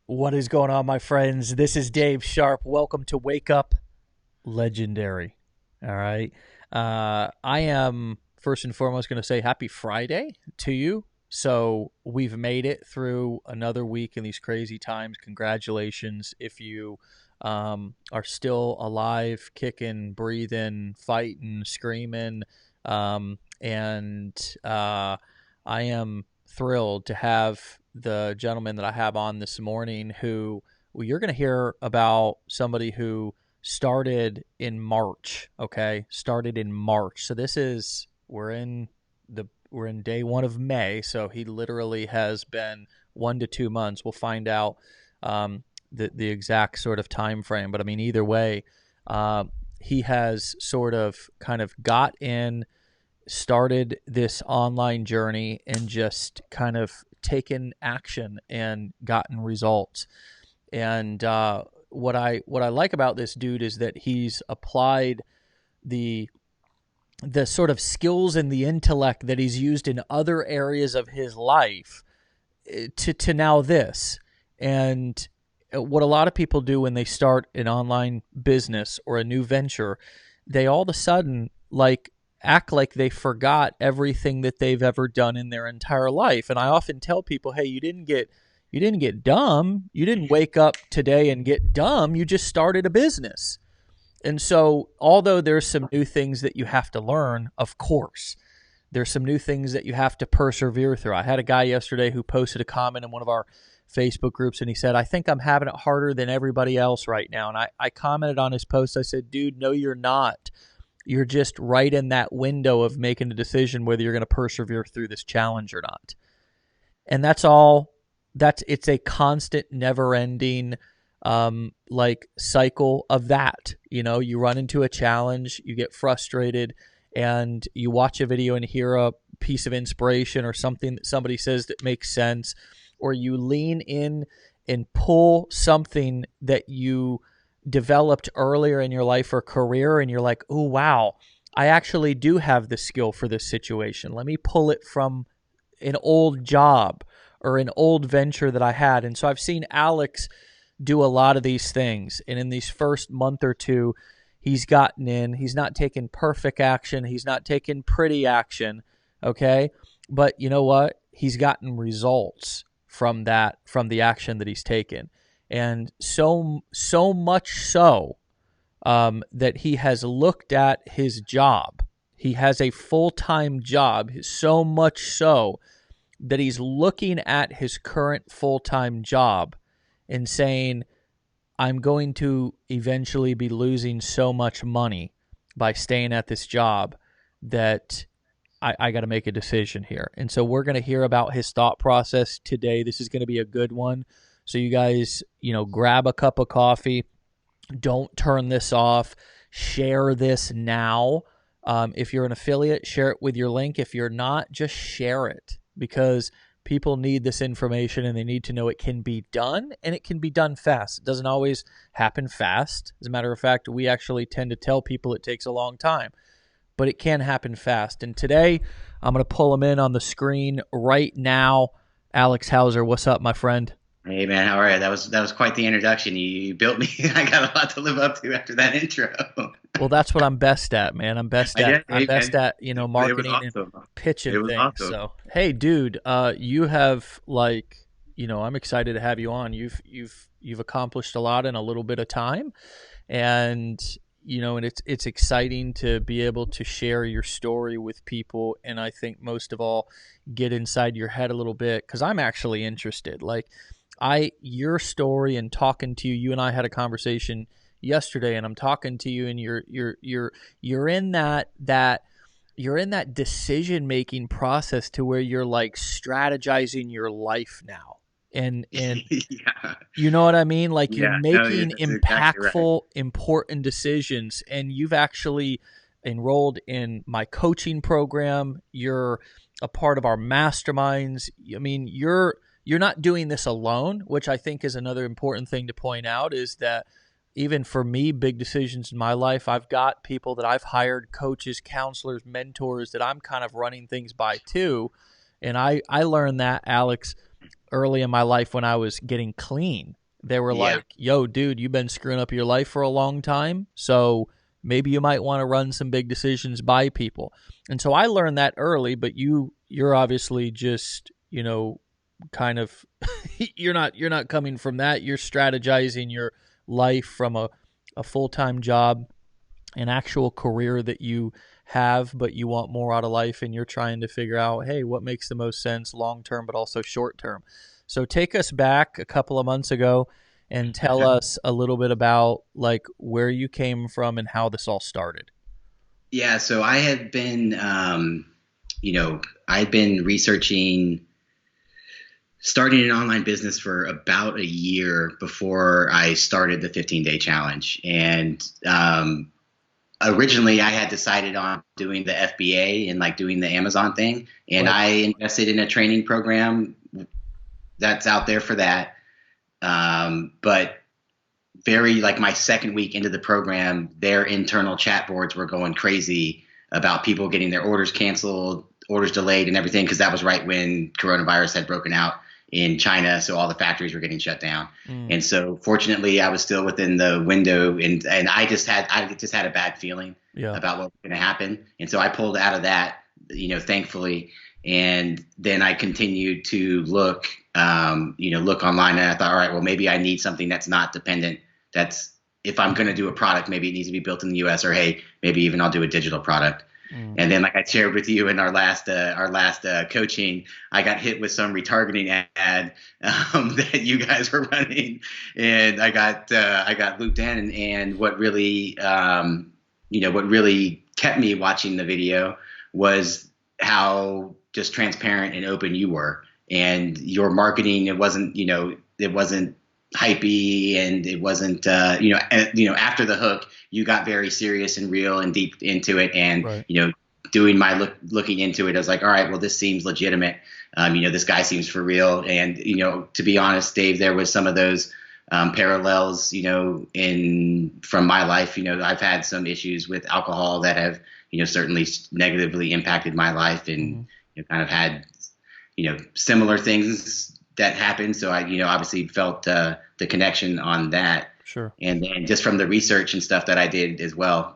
What is going on, my friends? This is Dave Sharpe. Welcome to Wake Up Legendary. All right. I am first and foremost going to say happy Friday to you. So we've made it through another week in these crazy times. Congratulations if you are still alive, kicking, breathing, fighting, screaming. And I am thrilled to have the gentleman that I have on this morning who, well, you're going to hear about somebody who started in March, okay? Started in March. So we're in day one of May, so he literally has been 1 to 2 months. We'll find out the exact sort of time frame, but I mean either way, he has sort of kind of got in, started this online journey, and just kind of taken action and gotten results. And what I like about this dude is that he's applied the sort of skills and the intellect that he's used in other areas of his life to now this. And what a lot of people do when they start an online business or a new venture, they all of a sudden act like they forgot everything that they've ever done in their entire life. And I often tell people, hey, you didn't get dumb. You didn't wake up today and get dumb. You just started a business. And so although there's some new things that you have to learn, of course, there's some new things that you have to persevere through. I had a guy yesterday who posted a comment in one of our Facebook groups, and he said, I think I'm having it harder than everybody else right now. And I commented on his post. I said, dude, no, you're not. You're just right in that window of making a decision whether you're going to persevere through this challenge or not. And that's all. It's a constant, never-ending cycle of that. You know, you run into a challenge, you get frustrated, and you watch a video and hear a piece of inspiration or something that somebody says that makes sense, or you lean in and pull something that you developed earlier in your life or career, and you're like, oh, wow, I actually do have the skill for this situation. Let me pull it from an old job or an old venture that I had. And so I've seen Alex do a lot of these things. And in these first month or two, he's gotten in. He's not taking perfect action. He's not taking pretty action. Okay. But you know what? He's gotten results from the action that he's taken. And so much so that he has looked at his job. He has a full-time job, so much so that he's looking at his current full-time job and saying, I'm going to eventually be losing so much money by staying at this job that I got to make a decision here. And so we're going to hear about his thought process today. This is going to be a good one. So you guys, grab a cup of coffee. Don't turn this off. Share this now. If you're an affiliate, share it with your link. If you're not, just share it, because people need this information and they need to know it can be done, and it can be done fast. It doesn't always happen fast. As a matter of fact, we actually tend to tell people it takes a long time, but it can happen fast. And today, I'm going to pull him in on the screen right now. Alex Hauser, what's up, my friend? Hey man, how are you? That was quite the introduction. You built me. I got a lot to live up to after that intro. Well, that's what I'm best at, man. I'm best at marketing awesome. and pitching things. Awesome. So, hey, dude, you have I'm excited to have you on. You've accomplished a lot in a little bit of time, and it's exciting to be able to share your story with people, and I think most of all, get inside your head a little bit, because I'm actually interested. Your story and talking to you. You and I had a conversation yesterday, and I'm talking to you, and you're in that decision making process to where you're like strategizing your life now, and Yeah. you know what I mean? Like you're making that's impactful, exactly right. important decisions, and you've actually enrolled in my coaching program. You're a part of our masterminds. I mean, you're not doing this alone, which I think is another important thing to point out, is that even for me, big decisions in my life, I've got people that I've hired, coaches, counselors, mentors, that I'm kind of running things by too. And I learned that, Alex, early in my life when I was getting clean. They were Yeah. like, yo, dude, you've been screwing up your life for a long time. So maybe you might want to run some big decisions by people. And so I learned that early, but you're obviously just, kind of you're not coming from that. You're strategizing your life from a full-time job, an actual career that you have, but you want more out of life, and you're trying to figure out, hey, what makes the most sense long term, but also short term. So take us back a couple of months ago and tell us a little bit about like where you came from and how this all started. Yeah. So I had been, I'd been researching starting an online business for about a year before I started the 15-day challenge. And originally I had decided on doing the FBA and like doing the Amazon thing. And Right. I invested in a training program that's out there for that. But very like my second week into the program, their internal chat boards were going crazy about people getting their orders canceled, orders delayed and everything. Cause that was right when coronavirus had broken out in China. So all the factories were getting shut down. And so fortunately I was still within the window and I just had a bad feeling Yeah. about what was going to happen. And so I pulled out of that, thankfully. And then I continued to look online and I thought, all right, well, maybe I need something that's not dependent. That's if I'm going to do a product, maybe it needs to be built in the US or, hey, maybe even I'll do a digital product. And then like I shared with you in our last coaching, I got hit with some retargeting ad that you guys were running, and I got looped in. And what really kept me watching the video was how just transparent and open you were, and your marketing. It wasn't hypey, and it wasn't after the hook you got very serious and real and deep into it, and Right. doing my looking into it, I was like, all right, well, this seems legitimate. This guy seems for real. And to be honest, Dave, there was some of those parallels from my life. I've had some issues with alcohol that have certainly negatively impacted my life, and kind of had similar things that happened. So I, obviously felt the connection on that. Sure. And then just from the research and stuff that I did as well,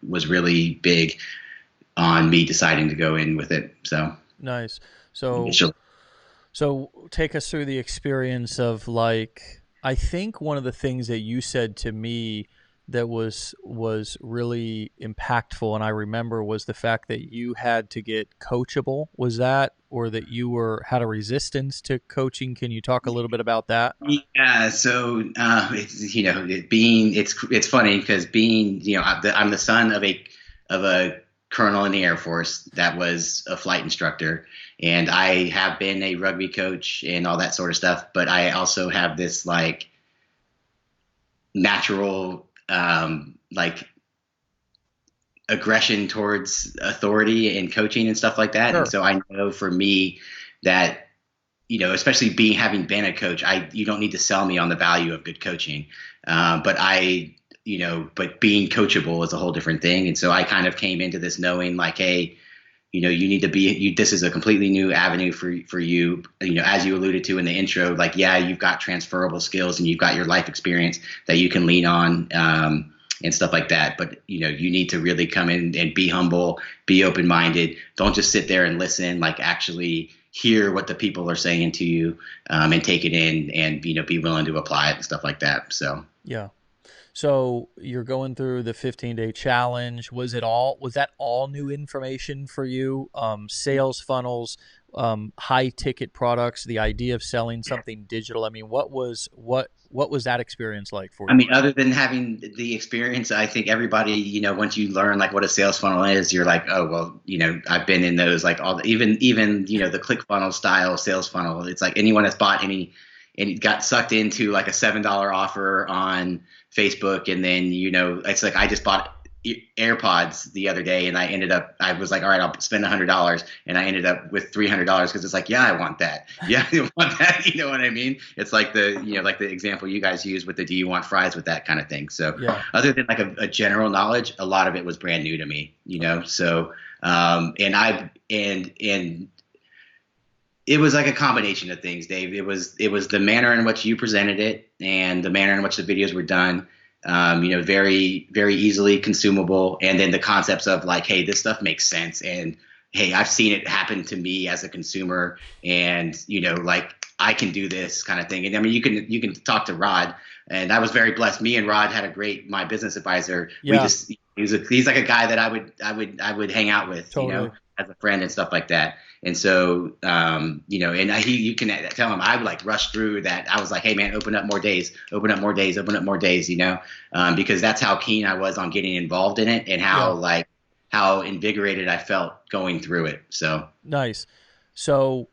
was really big on me deciding to go in with it. So Nice. So initially, So take us through the experience of like I think one of the things that you said to me that was really impactful and I remember was the fact that you had to get coachable. Was that or that you had a resistance to coaching? Can you talk a little bit about that? yeah. So it's funny because being I'm the son of a colonel in the Air Force that was a flight instructor, and I have been a rugby coach and all that sort of stuff. But I also have this like natural like aggression towards authority and coaching and stuff like that. Sure. And so I know for me that, especially having been a coach, you don't need to sell me on the value of good coaching. But being coachable is a whole different thing. And so I kind of came into this knowing like, hey, you need to this is a completely new avenue for you. As you alluded to in the intro, like, yeah, you've got transferable skills and you've got your life experience that you can lean on, and stuff like that. But, you need to really come in and be humble, be open-minded. Don't just sit there and listen, like actually hear what the people are saying to you, and take it in and, be willing to apply it and stuff like that. So, Yeah. So you're going through the 15-day challenge. Was that all new information for you? Sales funnels, high ticket products, the idea of selling something digital. I mean, what was that experience like for you? I mean, other than having the experience, I think everybody, once you learn like what a sales funnel is, you're like, oh, well, I've been in those, like even, the ClickFunnels style sales funnel. It's like anyone that's bought any and got sucked into like a $7 offer on Facebook. And then, it's like, I just bought AirPods the other day and I was like, all right, I'll spend $100. And I ended up with $300 because it's like, yeah, I want that. Yeah, I want that. You know what I mean? It's like like the example you guys use with the, do you want fries with that kind of thing. So Yeah. other than like a general knowledge, a lot of it was brand new to me, so, and It was like a combination of things, Dave. It was the manner in which you presented it and the manner in which the videos were done. Very very easily consumable, and then the concepts of like, hey, this stuff makes sense, and hey, I've seen it happen to me as a consumer, and like I can do this kind of thing. And I mean, you can talk to Rod, and I was very blessed. Me and Rod had my business advisor. Yeah. He's like a guy that I would hang out with, Totally. as a friend and stuff like that. And so, you can tell him I would like rush through that. I was like, hey man, open up more days, open up more days, open up more days, because that's how keen I was on getting involved in it, and how invigorated I felt going through it. So Nice. So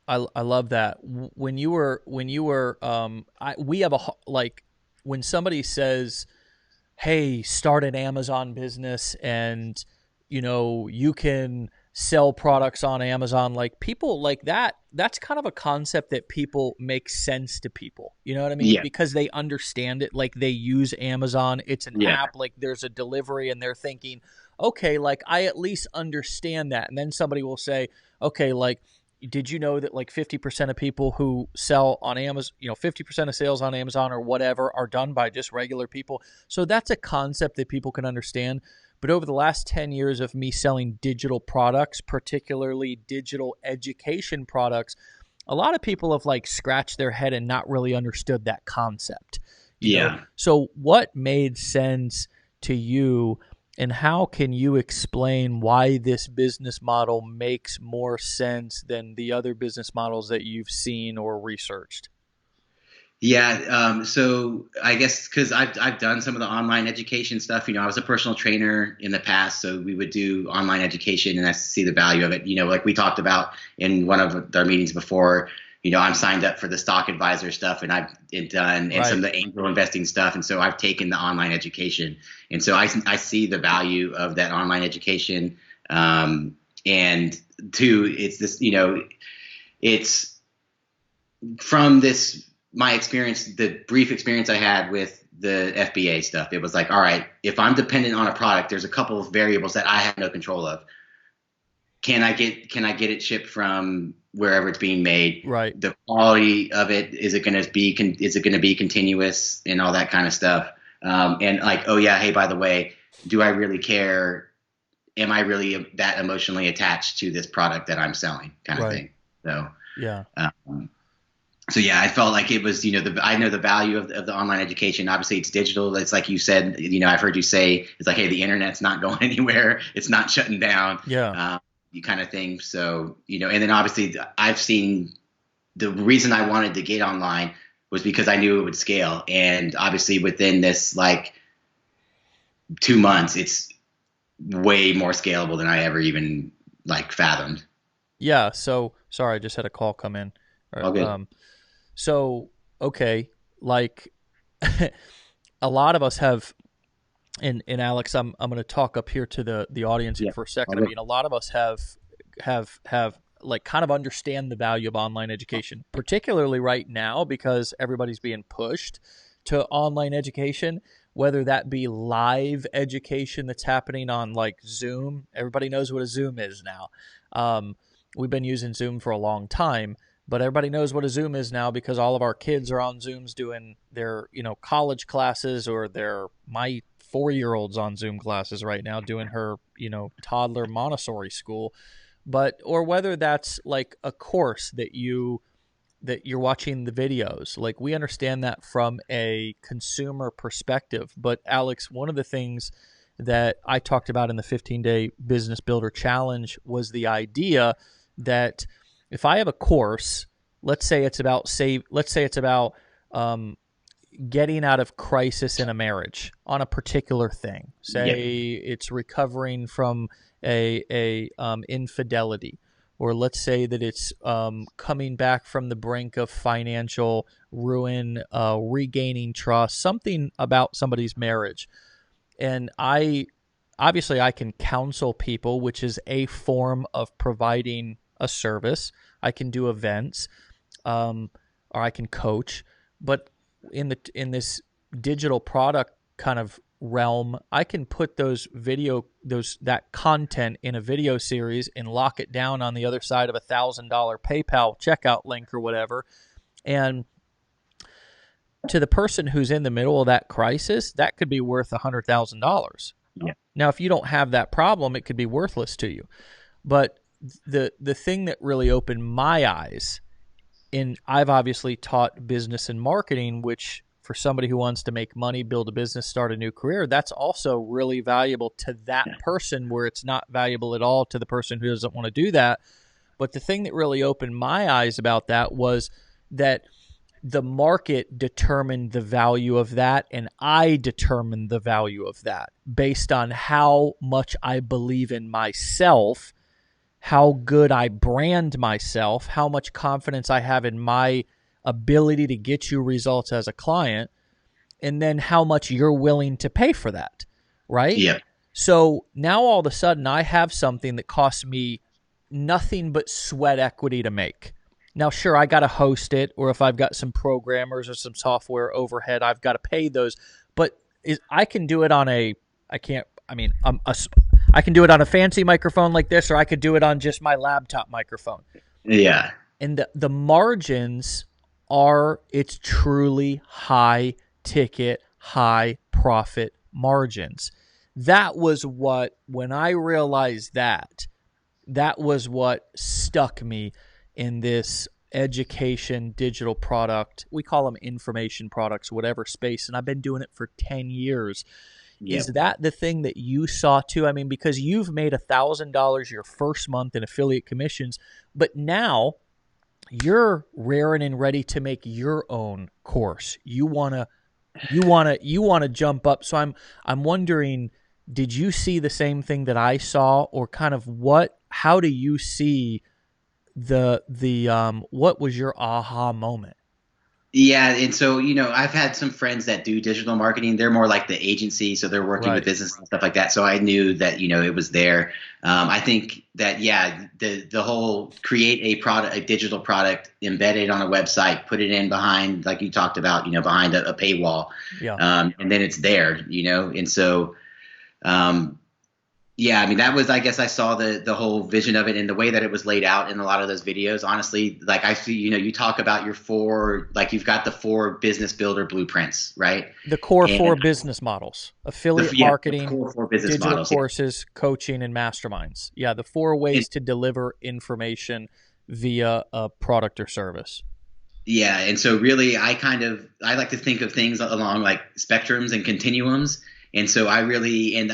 I love that. When you were we have like when somebody says, "Hey, start an Amazon business and you can sell products on Amazon," like people like that, that's kind of a concept that people makes sense to people. You know what I mean? yeah, Because they understand it, like they use Amazon, it's an yeah, app, like there's a delivery and they're thinking, "Okay, like I at least understand that." And then somebody will say, "Okay, like did you know that like 50% of people who sell on Amazon, 50% of sales on Amazon or whatever are done by just regular people?" So that's a concept that people can understand. But over the last 10 years of me selling digital products, particularly digital education products, a lot of people have like scratched their head and not really understood that concept. yeah. So what made sense to you, and how can you explain why this business model makes more sense than the other business models that you've seen or researched? Yeah, so I guess because I've done some of the online education stuff. I was a personal trainer in the past, so we would do online education, and I see the value of it. Like we talked about in one of our meetings before. I'm signed up for the stock advisor stuff, and I've done and some Right. of the angel investing stuff, and so I've taken the online education, and so I see the value of that online education. And two, it's this, it's from this my experience, the brief experience I had with the FBA stuff. It was like, all right, if I'm dependent on a product, there's a couple of variables that I have no control of. Can I get it shipped from wherever it's being made? Right. The quality of it, is it going to be continuous, and all that kind of stuff. And like, oh yeah, hey, by the way, do I really care? Am I really that emotionally attached to this product that I'm selling, kind of Right. thing? So. Yeah. Um, so yeah, I felt like it was, I know the value of the online education. Obviously, it's digital. It's like you said, I've heard you say, it's like, hey, the internet's not going anywhere. It's not shutting down. Yeah. You kind of thing. So, and then obviously I've seen the reason I wanted to get online was because I knew it would scale. And obviously within this like 2 months, it's way more scalable than I ever even like fathomed. Yeah. So sorry, I just had a call come in. All good. So okay, like a lot of us have, and Alex, I'm going to talk up here to the audience here Yeah. for a All second. I good. mean, a lot of us have like kind of understand the value of online education, particularly right now because everybody's being pushed to online education, whether that be live education that's happening on like Zoom. Everybody knows what a Zoom is now. Um, we've been using Zoom for a long time, but everybody knows what a Zoom is now because all of our kids are on Zooms doing their, college classes, or my 4-year-old's on Zoom classes right now doing her, toddler Montessori school. But or whether that's like a course that you're watching the videos. Like we understand that from a consumer perspective. But Alex, one of the things that I talked about in the 15-day business builder challenge was the idea that if I have a course, let's say it's about getting out of crisis in a marriage on a particular thing. Yeah. Say it's recovering from a infidelity, or let's say that it's coming back from the brink of financial ruin, regaining trust, something about somebody's marriage. And I can counsel people, which is a form of providing a service. I can do events, or I can coach, but in this digital product kind of realm, I can put that content in a video series and lock it down on the other side of $1,000 PayPal checkout link or whatever. And to the person who's in the middle of that crisis, that could be worth $100,000. Yeah. Now, if you don't have that problem, it could be worthless to you. But the thing that really opened my eyes, and I've obviously taught business and marketing, which for somebody who wants to make money, build a business, start a new career, that's also really valuable to that person, where it's not valuable at all to the person who doesn't want to do that. But the thing that really opened my eyes about that was that the market determined the value of that, and I determined the value of that based on how much I believe in myself, how good I brand myself, how much confidence I have in my ability to get you results as a client, and then how much you're willing to pay for that, right? Yeah. So now all of a sudden I have something that costs me nothing but sweat equity to make. Now, sure, I got to host it, or if I've got some programmers or some software overhead, I've got to pay those. But I can do it on I can do it on a fancy microphone like this, or I could do it on just my laptop microphone. Yeah. And the margins it's truly high ticket, high profit margins. That was when I realized that was what stuck me in this education digital product. We call them information products, whatever space. And I've been doing it for 10 years. Yep. Is that the thing that you saw too? I mean, because you've made $1,000 your first month in affiliate commissions, but now you're raring and ready to make your own course. You want to jump up. So I'm wondering, did you see the same thing that I saw, or kind of how do you see what was your aha moment? Yeah. And so, I've had some friends that do digital marketing. They're more like the agency. So they're working with business and stuff like that. So I knew that, it was there. I think that, the whole create a digital product, embed it on a website, put it in behind, like you talked about, behind a paywall. Yeah. And then it's there, and so, I mean, that was, I guess I saw the whole vision of it, and the way that it was laid out in a lot of those videos. Honestly, like I see, you talk about you've got the 4 business builder blueprints, right? The core 4 business models: affiliate marketing, the core 4 business digital models, courses, coaching, and masterminds. Yeah, the 4 ways to deliver information via a product or service. Yeah, and so really, I like to think of things along like spectrums and continuums. And so I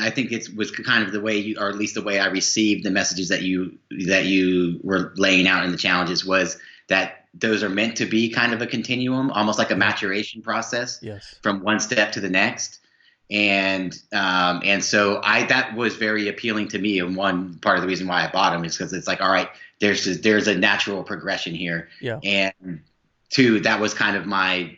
think it was kind of the way or at least the way I received the messages that you were laying out in the challenges, was that those are meant to be kind of a continuum, almost like a maturation process. Yes. From one step to the next. And so that was very appealing to me. And one part of the reason why I bought them is because it's like, all right, there's a natural progression here. Yeah. And 2, that was kind of my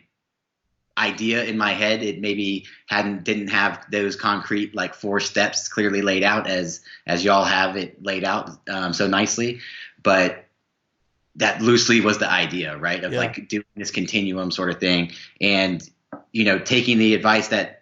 idea in my head. It maybe didn't have those concrete like 4 steps clearly laid out as y'all have it laid out so nicely, but that loosely was the idea, right? Of like doing this continuum sort of thing, and taking the advice that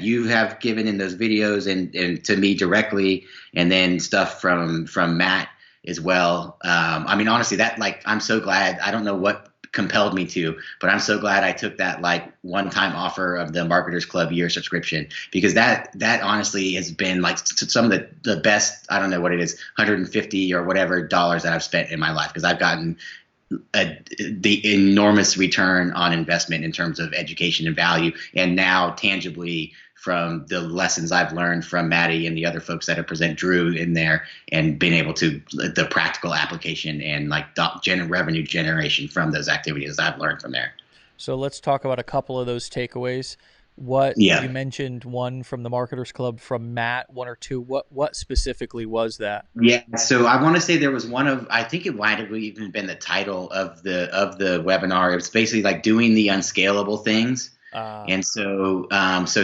you have given in those videos and to me directly, and then stuff from Matt as well. I mean, honestly, that I'm so glad. I don't know what compelled me to, but I'm so glad I took that like one-time offer of the Marketers Club year subscription, because that honestly has been like some of the best, I don't know what it is, 150 or whatever dollars that I've spent in my life, because I've gotten the enormous return on investment in terms of education and value, and now tangibly from the lessons I've learned from Maddie and the other folks that have present Drew in there, and been able to the practical application and like revenue generation from those activities I've learned from there. So let's talk about a couple of those takeaways. You mentioned one from the Marketers Club from Matt, 1 or 2. What specifically was that? Yeah, so I want to say there was I think it might have even been the title of the webinar. It was basically like doing the unscalable things. And so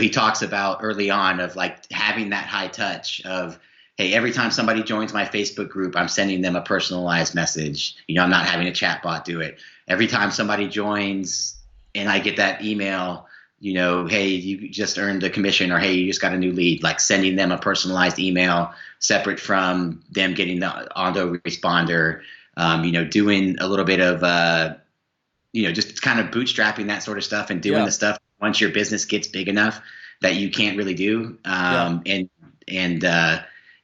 he talks about early on of like having that high touch of, hey, every time somebody joins my Facebook group, I'm sending them a personalized message. I'm not having a chat bot do it. Every time somebody joins and I get that email hey, you just earned a commission, or hey, you just got a new lead, like sending them a personalized email separate from them getting the autoresponder, doing a little bit of, just kind of bootstrapping that sort of stuff and doing Yeah. the stuff once your business gets big enough that you can't really do. Yeah.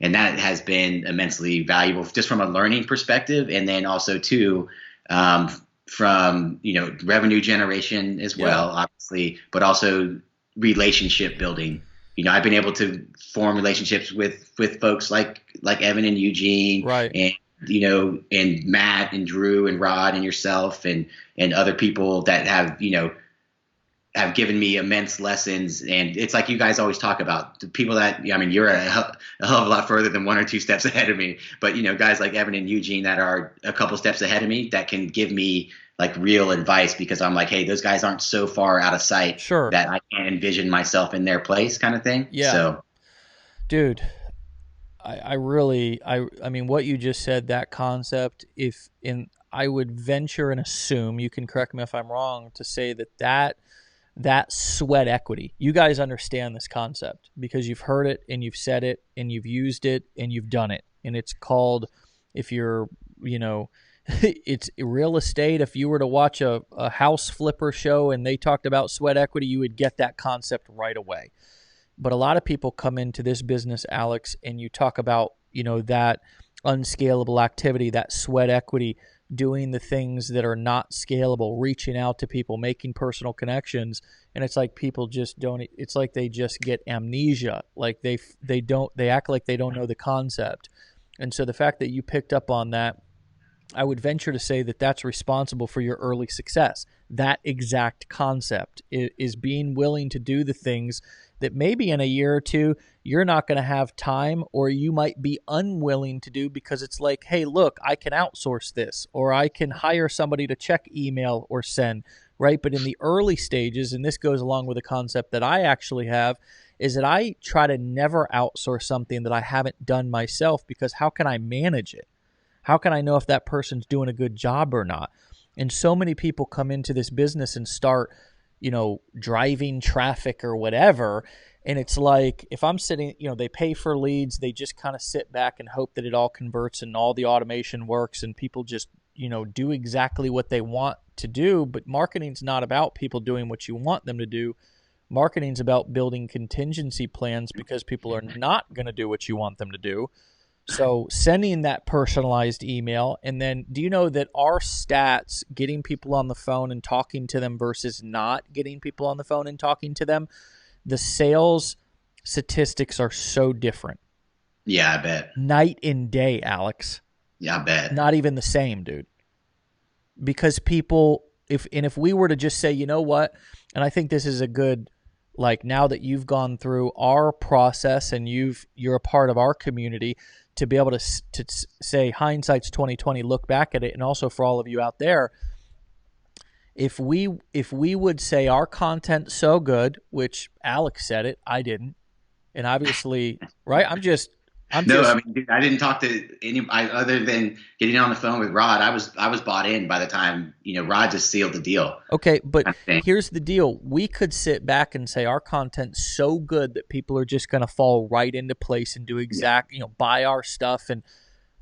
And that has been immensely valuable just from a learning perspective. And then also too, from, revenue generation as well, obviously, but also relationship building. I've been able to form relationships with folks like Evan and Eugene, Right. and and Matt and Drew and Rod and yourself and other people that have given me immense lessons. And it's like you guys always talk about the people that, you're a hell of a lot further than 1 or 2 steps ahead of me, but guys like Evan and Eugene that are a couple steps ahead of me that can give me like real advice, because I'm like, hey, those guys aren't so far out of sight that I can't envision myself in their place, kind of thing. Yeah. So, dude, I mean, what you just said, that concept, I would venture and assume, you can correct me if I'm wrong, to say that sweat equity, you guys understand this concept because you've heard it and you've said it and you've used it and you've done it. And it's called, if you're, it's real estate. If you were to watch a house flipper show and they talked about sweat equity, you would get that concept right away. But a lot of people come into this business, Alex, and you talk about, that unscalable activity, that sweat equity, doing the things that are not scalable, reaching out to people, making personal connections. And it's like people just don't, it's like they just get amnesia. Like they act like they don't know the concept. And so the fact that you picked up on that, I would venture to say that that's responsible for your early success. That exact concept is being willing to do the things that maybe in a year or two you're not going to have time, or you might be unwilling to do because it's like, hey, look, I can outsource this, or I can hire somebody to check email or send, right? But in the early stages, and this goes along with a concept that I actually have, is that I try to never outsource something that I haven't done myself, because how can I manage it? How can I know if that person's doing a good job or not? And so many people come into this business and start, driving traffic or whatever. And it's like, if I'm sitting, they pay for leads, they just kind of sit back and hope that it all converts and all the automation works and people just, do exactly what they want to do. But marketing's not about people doing what you want them to do. Marketing's about building contingency plans because people are not going to do what you want them to do. So sending that personalized email, and then do you know that our stats, getting people on the phone and talking to them versus not getting people on the phone and talking to them, the sales statistics are so different. Yeah, I bet. Night and day, Alex. Yeah, I bet. Not even the same, dude. Because people, if we were to just say, you know what, and I think this is a good, like, now that you've gone through our process and you're a part of our community, to be able to say hindsight's 2020, look back at it, and also for all of you out there, if we would say our content's so good, which Alex said it, I didn't, and obviously, right? I mean, dude, I didn't talk to anybody other than getting on the phone with Rod. I was bought in by the time, Rod just sealed the deal. Okay, but here's the deal. We could sit back and say our content's so good that people are just going to fall right into place and do buy our stuff,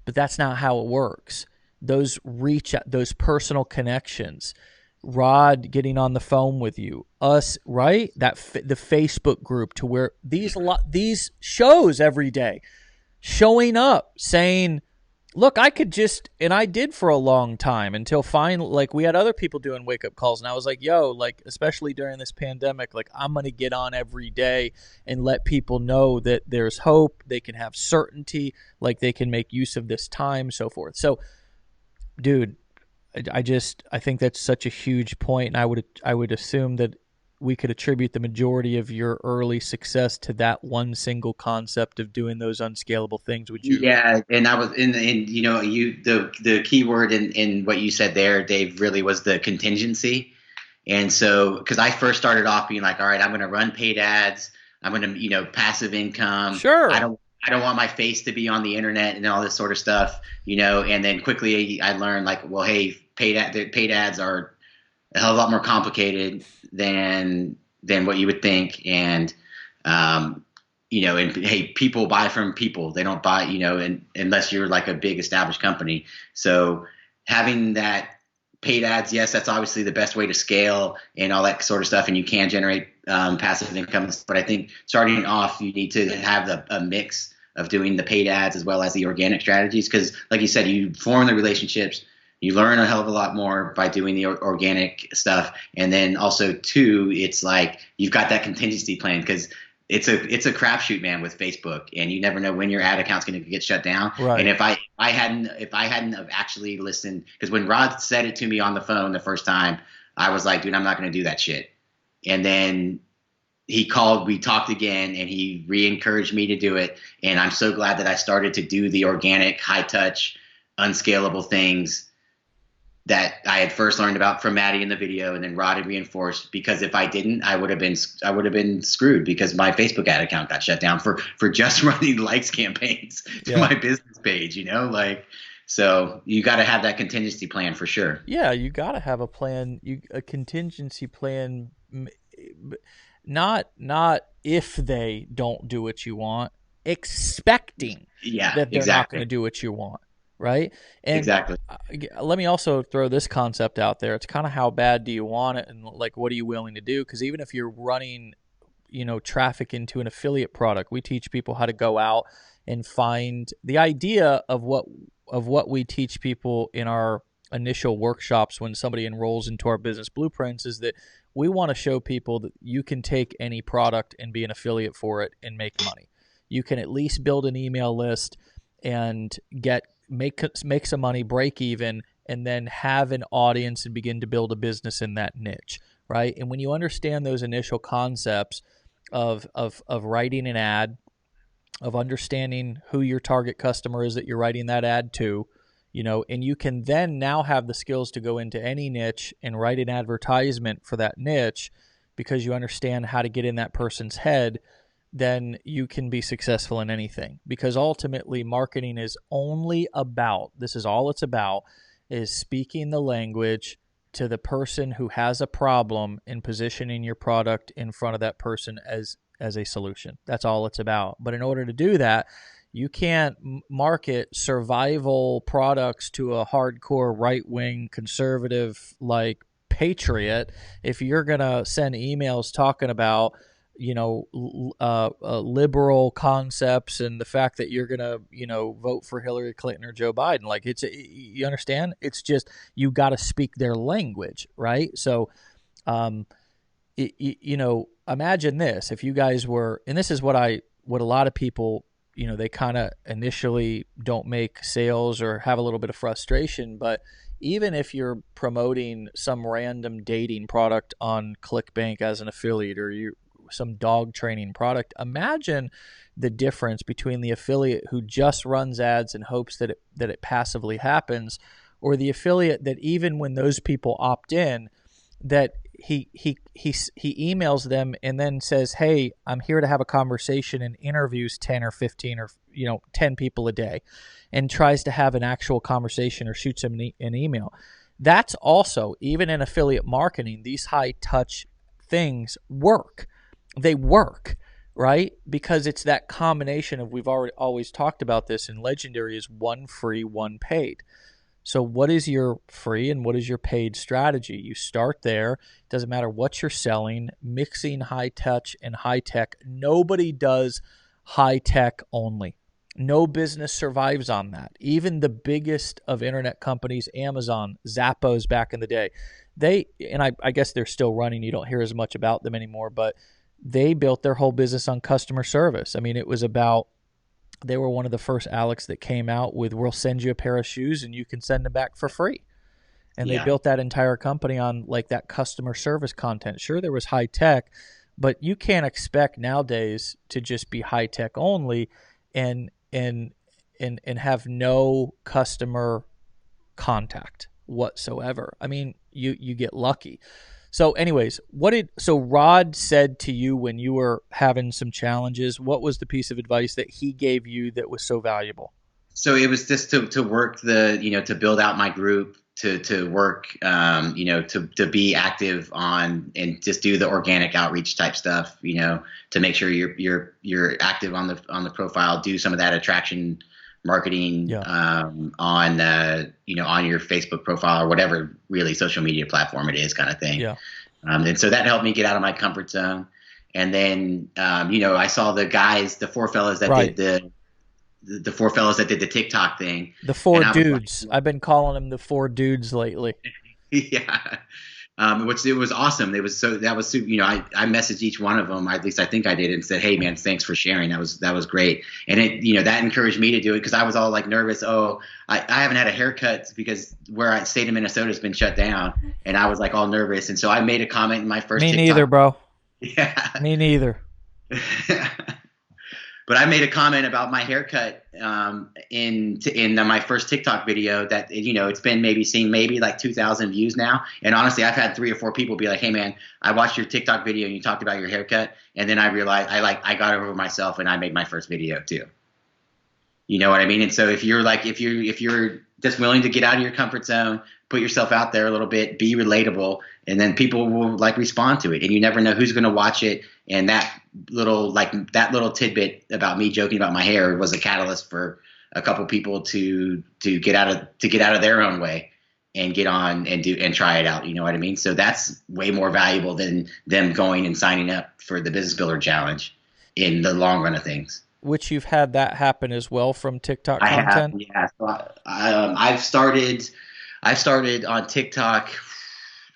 but that's not how it works. Those personal connections, Rod getting on the phone with you, us, right? The Facebook group, to where these shows every day, showing up saying, look, I could just, and I did for a long time until finally, like, we had other people doing wake up calls, and I was like, yo, like, especially during this pandemic, like, I'm going to get on every day and let people know that there's hope, they can have certainty, like, they can make use of this time, so forth. So, dude, I think that's such a huge point, and I would assume that we could attribute the majority of your early success to that one single concept of doing those unscalable things. Would you? Yeah, and I was the key word in what you said there, Dave, really was the contingency. And so, because I first started off being like, all right, I'm going to run paid ads, I'm going to passive income. Sure. I don't want my face to be on the internet and all this sort of stuff, And then quickly I learned, like, well, hey, paid ads are a hell of a lot more complicated than than what you would think. And, and hey, people buy from people. They don't buy, unless you're like a big established company. So having that paid ads, yes, that's obviously the best way to scale and all that sort of stuff. And you can generate passive income. But I think starting off, you need to have a mix of doing the paid ads as well as the organic strategies. Because like you said, you form the relationships. You learn a hell of a lot more by doing the organic stuff. And then also, too, it's like you've got that contingency plan because it's a crapshoot, man, with Facebook, and you never know when your ad account's going to get shut down. Right. And if I hadn't have actually listened, because when Rod said it to me on the phone the first time, I was like, dude, I'm not going to do that shit. And then he called, we talked again, and he re-encouraged me to do it. And I'm so glad that I started to do the organic, high touch, unscalable things that I had first learned about from Maddie in the video, and then Rod had reinforced, because if I didn't, I would have been screwed, because my Facebook ad account got shut down for just running likes campaigns to my business page, so you got to have that contingency plan for sure. Yeah, you got to have a plan, a contingency plan, not if they don't do what you want, expecting that they're not going to do what you want. Right. And exactly. Let me also throw this concept out there. It's kind of how bad do you want it, and like, what are you willing to do? Because even if you're running, traffic into an affiliate product, we teach people how to go out and find the idea of what we teach people in our initial workshops when somebody enrolls into our business blueprints is that we want to show people that you can take any product and be an affiliate for it and make money. You can at least build an email list and make some money, break even, and then have an audience and begin to build a business in that niche, right? And when you understand those initial concepts of writing an ad, of understanding who your target customer is that you're writing that ad to, and you can then now have the skills to go into any niche and write an advertisement for that niche because you understand how to get in that person's head, then you can be successful in anything. Because ultimately, marketing is only about, this is all it's about, is speaking the language to the person who has a problem and positioning your product in front of that person as a solution. That's all it's about. But in order to do that, you can't market survival products to a hardcore right-wing conservative like patriot if you're going to send emails talking about liberal concepts and the fact that you're going to, vote for Hillary Clinton or Joe Biden. Like, you understand? It's just, you got to speak their language, right? So, imagine this, if you guys were, and this is what a lot of people, they kind of initially don't make sales or have a little bit of frustration, but even if you're promoting some random dating product on ClickBank as an affiliate, or some dog training product, imagine the difference between the affiliate who just runs ads and hopes that it passively happens, or the affiliate that even when those people opt in, that he emails them and then says, hey, I'm here to have a conversation, and interviews 10 or 15 or 10 people a day and tries to have an actual conversation or shoots them an email. That's also, even in affiliate marketing, these high touch things work. They work, right? Because it's that combination of, we've always talked about this in Legendary, is one free, one paid. So what is your free and what is your paid strategy? You start there. Doesn't matter what you're selling, mixing high touch and high tech. Nobody does high tech only. No business survives on that. Even the biggest of internet companies, Amazon, Zappos back in the day, I guess they're still running. You don't hear as much about them anymore, but they built their whole business on customer service. I mean, it was about, they were one of the first, Alex, that came out with, we'll send you a pair of shoes and you can send them back for free. And they built that entire company on like that customer service content. Sure, there was high tech, but you can't expect nowadays to just be high tech only and have no customer contact whatsoever. I mean, you get lucky. So anyways, so Rod said to you when you were having some challenges, what was the piece of advice that he gave you that was so valuable? So it was just to work to build out my group, to work, to be active on and just do the organic outreach type stuff, to make sure you're active on the profile, do some of that attraction marketing, Yeah. on your Facebook profile or whatever really social media platform it is, kind of thing. Yeah. And so that helped me get out of my comfort zone. And then, I saw the four fellas that Right. did the four fellas that did the TikTok thing. The four And I was dudes. like, I've been calling them the four dudes lately. yeah. Which it was awesome. I messaged each one of them, at least I think I did, and said, "Hey man, thanks for sharing. That was great." And it, that encouraged me to do it, because I was all like nervous. Oh, I haven't had a haircut because where I stayed in Minnesota has been shut down, and I was like all nervous. And so I made a comment in my first Me TikTok. neither, bro. Yeah. Me neither. But I made a comment about my haircut in my first TikTok video that, it's been maybe like 2,000 views now. And honestly, I've had 3 or 4 people be like, "Hey man, I watched your TikTok video and you talked about your haircut." And then I realized I got over myself and I made my first video too. You know what I mean? And so if you're just willing to get out of your comfort zone, put yourself out there a little bit, be relatable, and then people will respond to it. And you never know who's going to watch it. And that little tidbit about me joking about my hair was a catalyst for a couple people to get out of their own way and get on and try it out. You know what I mean? So that's way more valuable than them going and signing up for the Business Builder Challenge in the long run of things. Which you've had that happen as well from TikTok content? I have, yeah. So I started on TikTok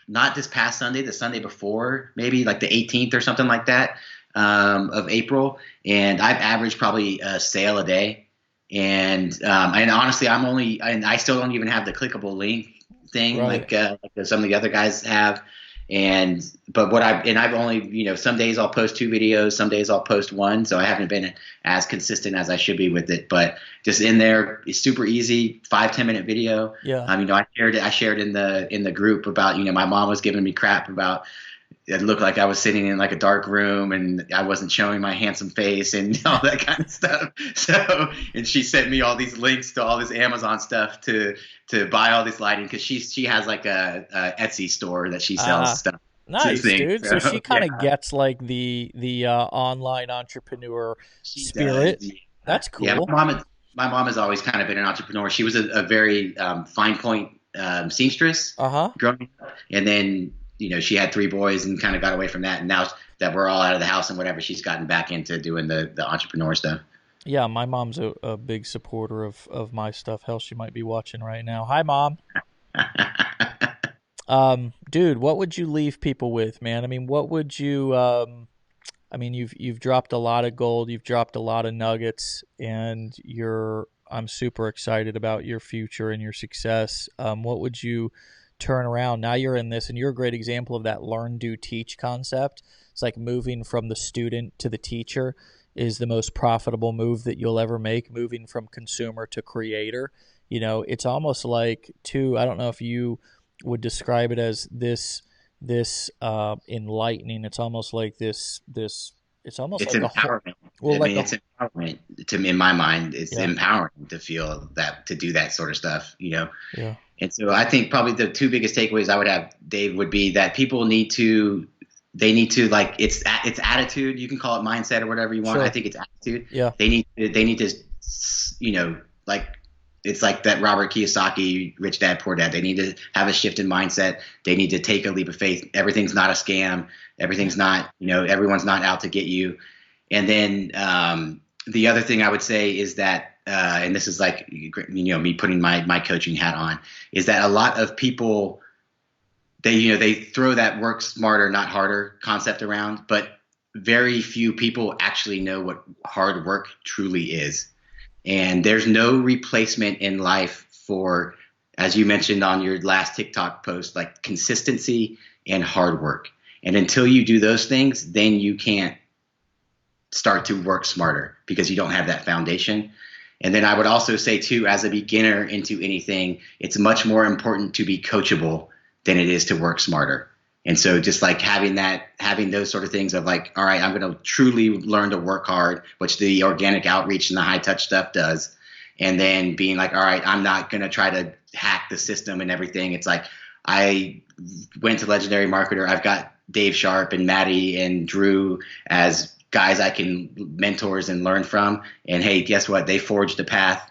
not this past Sunday, the Sunday before, maybe like the 18th or something like that, of April. And I've averaged probably a sale a day. And honestly, I still don't even have the clickable link thing, right, like some of the other guys have. But I've only, some days I'll post 2 videos, some days I'll post 1. So I haven't been as consistent as I should be with it, but just in there, it's super easy, 5-10 minute video. Yeah. I shared in the group about, my mom was giving me crap about, it looked like I was sitting in like a dark room and I wasn't showing my handsome face and all that kind of stuff. So, and she sent me all these links to all this Amazon stuff to buy all this lighting, because she has like a Etsy store that she sells stuff. Nice, dude. So she kind of gets like the online entrepreneur spirit. Does. That's cool. Yeah, my mom has always kind of been an entrepreneur. She was a very fine point seamstress growing up, and then she had 3 boys and kind of got away from that. And now that we're all out of the house and whatever, she's gotten back into doing the entrepreneur stuff. Yeah, my mom's a big supporter of my stuff. Hell, she might be watching right now. Hi, Mom. Dude, what would you leave people with, man? I mean, what would you you've dropped a lot of gold, you've dropped a lot of nuggets, and I'm super excited about your future and your success. What would you turn around? Now you're in this, and you're a great example of that learn, do, teach concept. It's like moving from the student to the teacher is the most profitable move that you'll ever make. Moving from consumer to creator, it's almost like I don't know if you would describe it as this enlightening. It's almost like this. It's almost it's like empowerment. It's empowerment to me. In my mind, it's empowering to feel that, to do that sort of stuff. Yeah. And so I think probably the 2 biggest takeaways I would have, Dave, would be that people need to like, it's attitude. You can call it mindset or whatever you want. Sure. I think it's attitude. Yeah. They need to, like, it's like that Robert Kiyosaki, Rich Dad, Poor Dad. They need to have a shift in mindset. They need to take a leap of faith. Everything's not a scam. Everything's not, everyone's not out to get you. And then the other thing I would say is that, and this is like, me putting my coaching hat on, is that a lot of people, they throw that work smarter, not harder concept around, but very few people actually know what hard work truly is. And there's no replacement in life for, as you mentioned on your last TikTok post, like consistency and hard work. And until you do those things, then you can't start to work smarter, because you don't have that foundation. And then I would also say too, as a beginner into anything, it's much more important to be coachable than it is to work smarter. And so just like having those sort of things of like, all right, I'm going to truly learn to work hard, which the organic outreach and the high touch stuff does. and then being like, all right, I'm not going to try to hack the system and everything. It's like, I went to Legendary Marketer. I've got Dave Sharpe and Maddie and Drew as guys I can mentors and learn from. And hey, guess what? They forged a path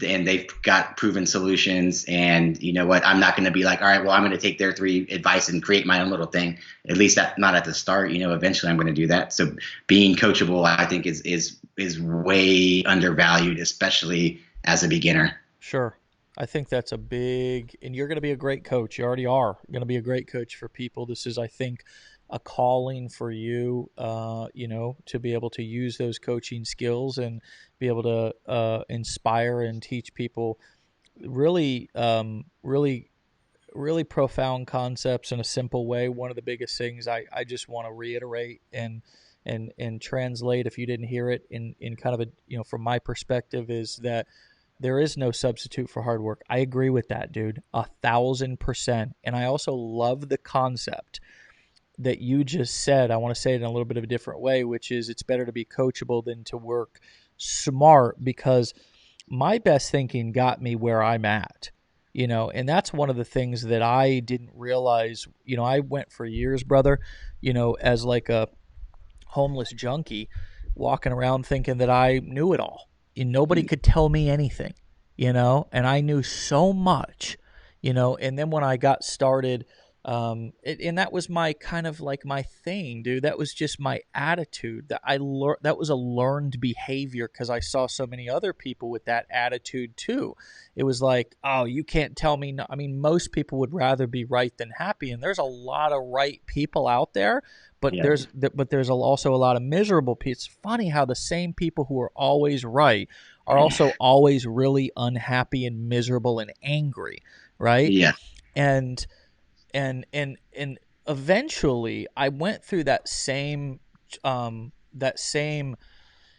and they've got proven solutions. And you know what? I'm not going to be like, all right, well, I'm going to take their 3 advice and create my own little thing. At least not at the start. Eventually I'm going to do that. So being coachable, I think is way undervalued, especially as a beginner. Sure. I think that's a big, and you're going to be a great coach. You already are going to be a great coach for people. This is, I think, a calling for you, to be able to use those coaching skills and be able to inspire and teach people really, really profound concepts in a simple way. One of the biggest things I just want to reiterate and translate, if you didn't hear it in kind of a, from my perspective, is that there is no substitute for hard work. I agree with that, dude, 1,000%. And I also love the concept that you just said. I want to say it in a little bit of a different way, which is it's better to be coachable than to work smart, because my best thinking got me where I'm at, and that's one of the things that I didn't realize. I went for years, brother, as like a homeless junkie, walking around thinking that I knew it all. And nobody could tell me anything, and I knew so much, and then when I got started, and that was my kind of like my thing, dude. That was just my attitude that I learned. That was a learned behavior because I saw so many other people with that attitude too. It was like, oh, you can't tell me no. I mean, most people would rather be right than happy, and there's a lot of right people out there. But Yeah. there's also a lot of miserable people. It's funny how the same people who are always right are also always really unhappy and miserable and angry, right? Yeah. And eventually I went through that same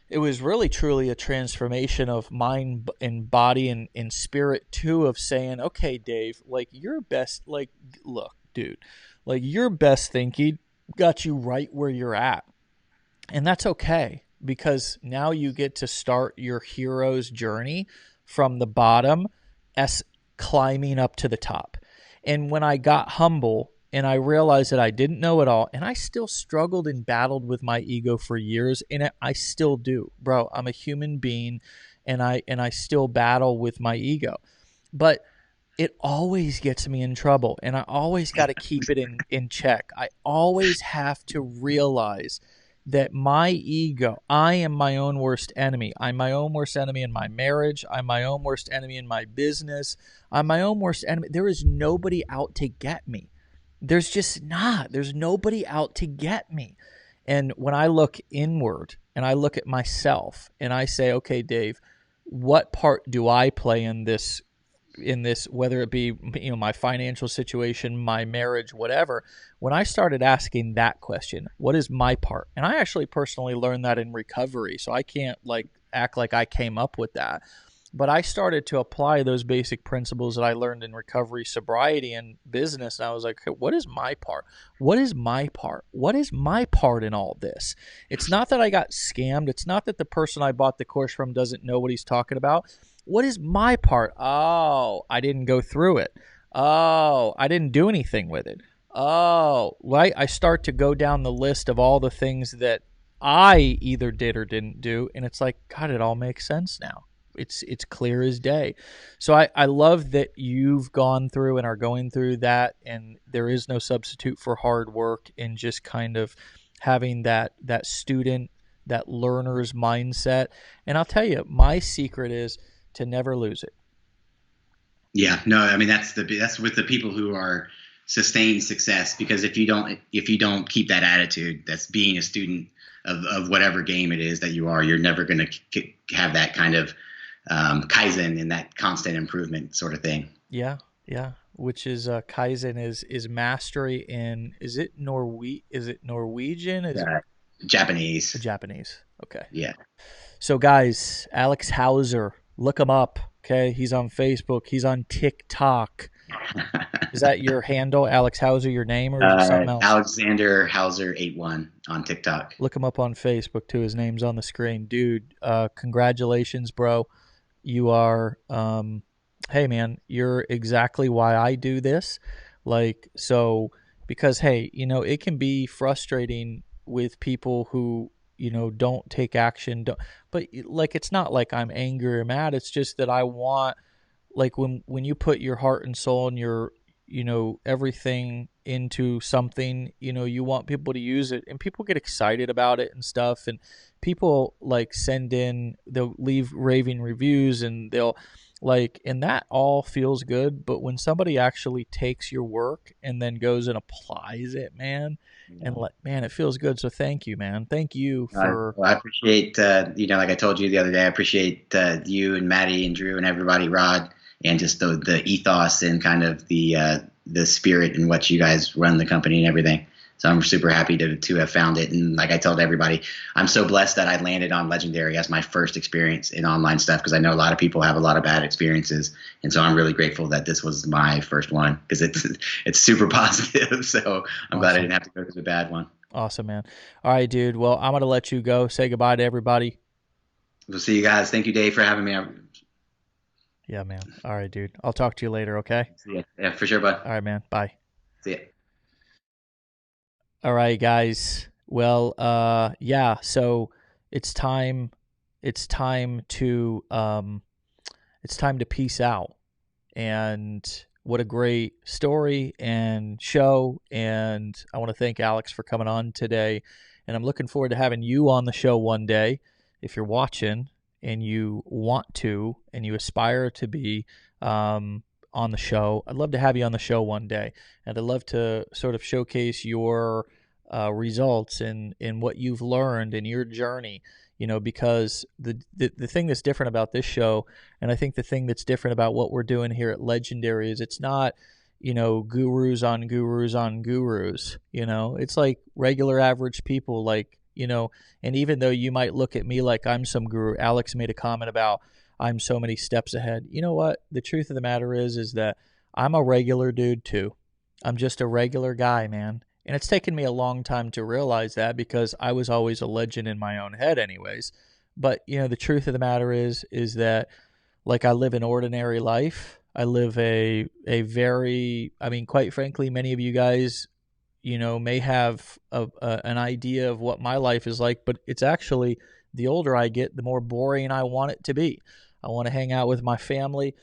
it was really truly a transformation of mind and body and spirit too, of saying, okay, Dave, like your best, like, look, dude, like your best thinking got you right where you're at. And that's okay, because now you get to start your hero's journey from the bottom as climbing up to the top. And when I got humble and I realized that I didn't know it all, and I still struggled and battled with my ego for years, and I still do, bro. I'm a human being, and I still battle with my ego. But it always gets me in trouble, and I always got to keep it in check. I always have to realize that my ego, I am my own worst enemy. I'm my own worst enemy in my marriage. I'm my own worst enemy in my business. I'm my own worst enemy. There is nobody out to get me. There's just not. There's nobody out to get me. And when I look inward and I look at myself and I say, okay, Dave, what part do I play in this, whether it be, my financial situation, my marriage, whatever. When I started asking that question, what is my part? And I actually personally learned that in recovery, so I can't act like I came up with that. But I started to apply those basic principles that I learned in recovery, sobriety, and business. And I was like, okay, what is my part? What is my part? What is my part in all this? It's not that I got scammed. It's not that the person I bought the course from doesn't know what he's talking about. What is my part? Oh, I didn't go through it. Oh, I didn't do anything with it. Oh, right. I start to go down the list of all the things that I either did or didn't do. And it's like, God, it all makes sense now. It's clear as day. So I love that you've gone through and are going through that. And there is no substitute for hard work and just kind of having that student, that learner's mindset. And I'll tell you, my secret is to never lose it. Yeah, no, I mean that's with the people who are sustained success, because if you don't keep that attitude, that's being a student of whatever game it is that you are, you're never going to have that kind of Kaizen and that constant improvement sort of thing. Yeah. Which is Kaizen is mastery in, is it Norwegian? Is it Japanese? Japanese. Okay. Yeah. So guys, Alex Hauser, look him up. Okay, he's on Facebook. He's on TikTok. Is that your handle, Alex Hauser, your name, or is it something else? Alexander Hauser 81 on TikTok. Look him up on Facebook too. His name's on the screen. Dude, congratulations, bro. you are, hey man, you're exactly why I do this. Like, so, because, hey, it can be frustrating with people who, don't take action. But like, it's not like I'm angry or mad. It's just that I want, like, when you put your heart and soul and your, everything into something, you want people to use it, and people get excited about it and stuff, and people like they'll leave raving reviews, and they'll like, and that all feels good. But when somebody actually takes your work and then goes and applies it, man, and like, man, it feels good. So thank you, man. Thank you for. Well, I appreciate, like I told you the other day, I appreciate you and Maddie and Drew and everybody, Rod, and just the ethos and kind of the spirit in what you guys run the company and everything. So I'm super happy to have found it. And like I told everybody, I'm so blessed that I landed on Legendary as my first experience in online stuff, because I know a lot of people have a lot of bad experiences. And so I'm really grateful that this was my first one, because it's super positive. So I'm glad I didn't have to go through the bad one. Awesome, man. All right, dude. Well, I'm going to let you go. Say goodbye to everybody. We'll see you guys. Thank you, Dave, for having me. Yeah, man. All right, dude. I'll talk to you later, okay? See ya. Yeah, for sure, bud. All right, man. Bye. See ya. All right, guys. Well, yeah, so it's time to peace out. And what a great story and show, and I want to thank Alex for coming on today, and I'm looking forward to having you on the show one day. If you're watching and you want to and you aspire to be on the show, I'd love to have you on the show one day, and I'd love to sort of showcase your results and what you've learned in your journey, because the thing that's different about this show, and I think the thing that's different about what we're doing here at Legendary, is it's not, gurus on gurus on gurus. It's like regular average people, like, and even though you might look at me like I'm some guru, Alex made a comment about I'm so many steps ahead. You know what? The truth of the matter is that I'm a regular dude too. I'm just a regular guy, man. And it's taken me a long time to realize that, because I was always a legend in my own head anyways. But, the truth of the matter is that, like, I live an ordinary life. I live a very, I mean, quite frankly, many of you guys, may have an idea of what my life is like, but it's actually, the older I get, the more boring I want it to be. I want to hang out with my family.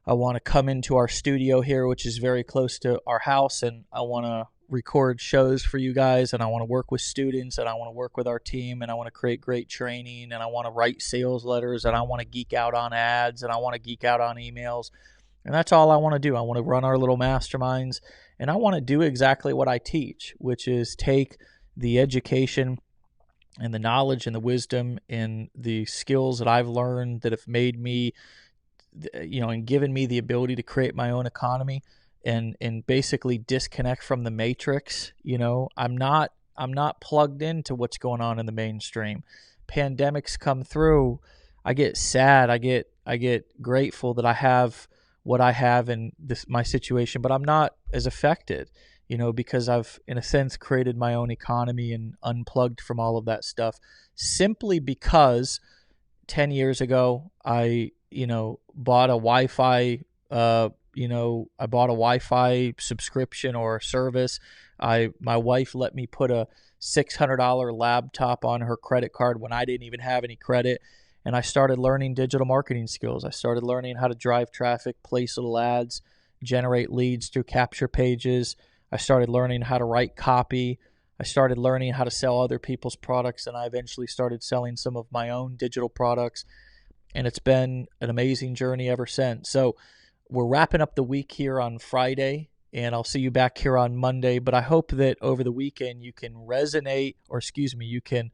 I want to come into our studio here, which is very close to our house, and I want to record shows for you guys, and I want to work with students, and I want to work with our team, and I want to create great training, and I want to write sales letters, and I want to geek out on ads, and I want to geek out on emails. And that's all I want to do. I want to run our little masterminds, and I want to do exactly what I teach, which is take the education and the knowledge and the wisdom and the skills that I've learned that have made me, and given me the ability to create my own economy, and basically disconnect from the matrix. I'm not plugged into what's going on in the mainstream. Pandemics come through, I get sad, I get grateful that I have what I have in my situation, but I'm not as affected, because I've, in a sense, created my own economy and unplugged from all of that stuff, simply because 10 years ago I bought a Wi-Fi I bought a Wi-Fi subscription or service. My wife let me put a $600 laptop on her credit card when I didn't even have any credit. And I started learning digital marketing skills. I started learning how to drive traffic, place little ads, generate leads through capture pages. I started learning how to write copy. I started learning how to sell other people's products, and I eventually started selling some of my own digital products. And it's been an amazing journey ever since. So we're wrapping up the week here on Friday, and I'll see you back here on Monday. But I hope that over the weekend you can resonate, or excuse me, you can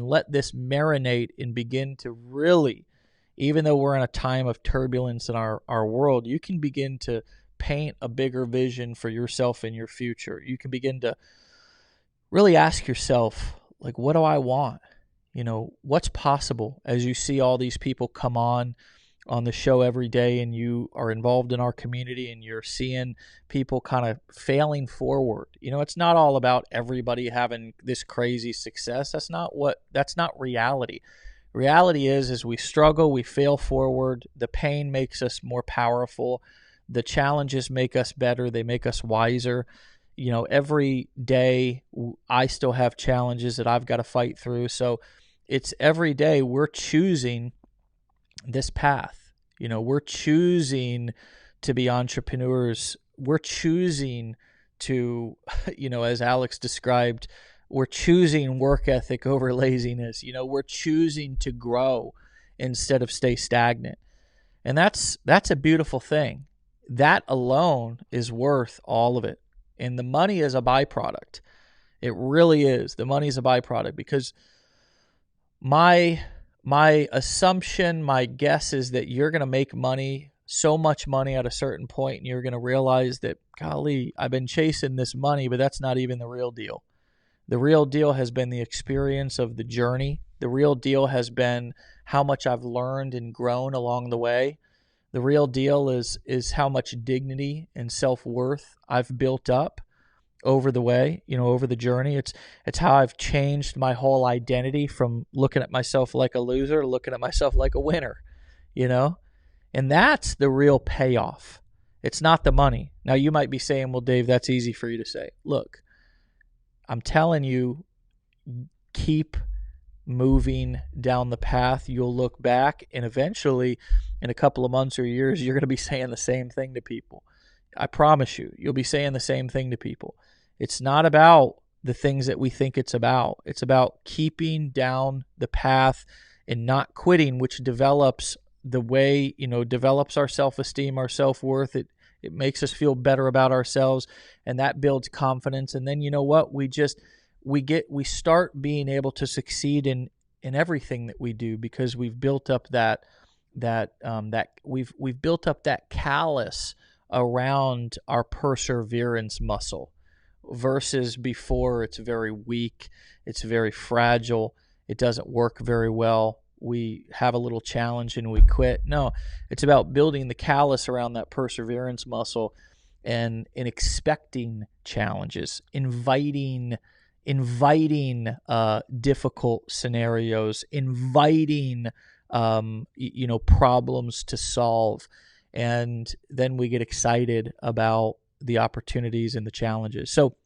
let this marinate and begin to really, even though we're in a time of turbulence in our world, you can begin to paint a bigger vision for yourself and your future. You can begin to really ask yourself, like, what do I want? What's possible as you see all these people come on the show every day, and you are involved in our community, and you're seeing people kind of failing forward. It's not all about everybody having this crazy success. That's not reality. Reality is we struggle, we fail forward. The pain makes us more powerful. The challenges make us better. They make us wiser. Every day I still have challenges that I've got to fight through. So it's every day we're choosing this path. We're choosing to be entrepreneurs. We're choosing to, as Alex described, we're choosing work ethic over laziness. We're choosing to grow instead of stay stagnant. And that's a beautiful thing. That alone is worth all of it. And the money is a byproduct. It really is. The money is a byproduct, because my assumption, my guess is that you're going to make money, so much money at a certain point, and you're going to realize that, golly, I've been chasing this money, but that's not even the real deal. The real deal has been the experience of the journey. The real deal has been how much I've learned and grown along the way. The real deal is how much dignity and self-worth I've built up over the way, over the journey. It's how I've changed my whole identity from looking at myself like a loser to looking at myself like a winner, And that's the real payoff. It's not the money. Now, you might be saying, well, Dave, that's easy for you to say. Look, I'm telling you, keep moving down the path. You'll look back, and eventually, in a couple of months or years, you're going to be saying the same thing to people. I promise you, you'll be saying the same thing to people. It's not about the things that we think it's about. It's about keeping down the path and not quitting, which develops the way, develops our self-esteem, our self-worth. It makes us feel better about ourselves, and that builds confidence. And then you know what? We start being able to succeed in everything that we do, because we've built up we've built up that callus around our perseverance muscle, versus before it's very weak, it's very fragile, it doesn't work very well. We have a little challenge and we quit. No, it's about building the callus around that perseverance muscle and expecting challenges, inviting difficult scenarios, inviting problems to solve, and then we get excited about the opportunities and the challenges. So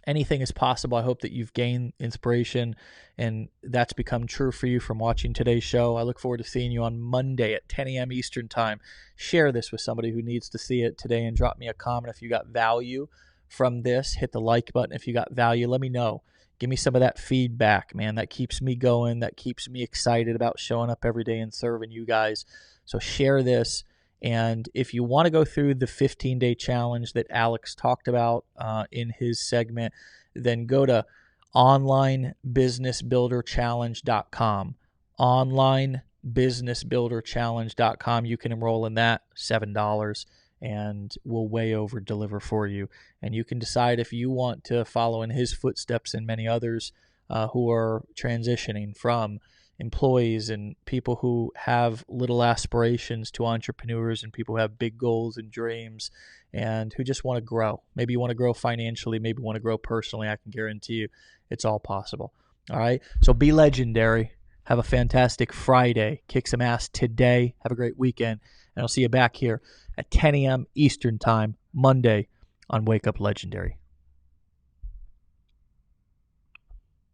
anything is possible. I hope that you've gained inspiration and that's become true for you from watching today's show. I look forward to seeing you on Monday at 10 a.m. Eastern Time. Share this with somebody who needs to see it today, and drop me a comment if you got value from this. Hit the like button if you got value. Let me know. Give me some of that feedback, man. That keeps me going. That keeps me excited about showing up every day and serving you guys. So share this. And if you want to go through the 15-day challenge that Alex talked about in his segment, then go to onlinebusinessbuilderchallenge.com. Onlinebusinessbuilderchallenge.com. You can enroll in that, $7, and we'll way over deliver for you. And you can decide if you want to follow in his footsteps and many others who are transitioning from employees and people who have little aspirations to entrepreneurs, and people who have big goals and dreams and who just want to grow. Maybe you want to grow financially, maybe you want to grow personally. I can guarantee you it's all possible. All right. So be legendary. Have a fantastic Friday. Kick some ass today. Have a great weekend. And I'll see you back here at 10 a.m. Eastern Time, Monday on Wake Up Legendary.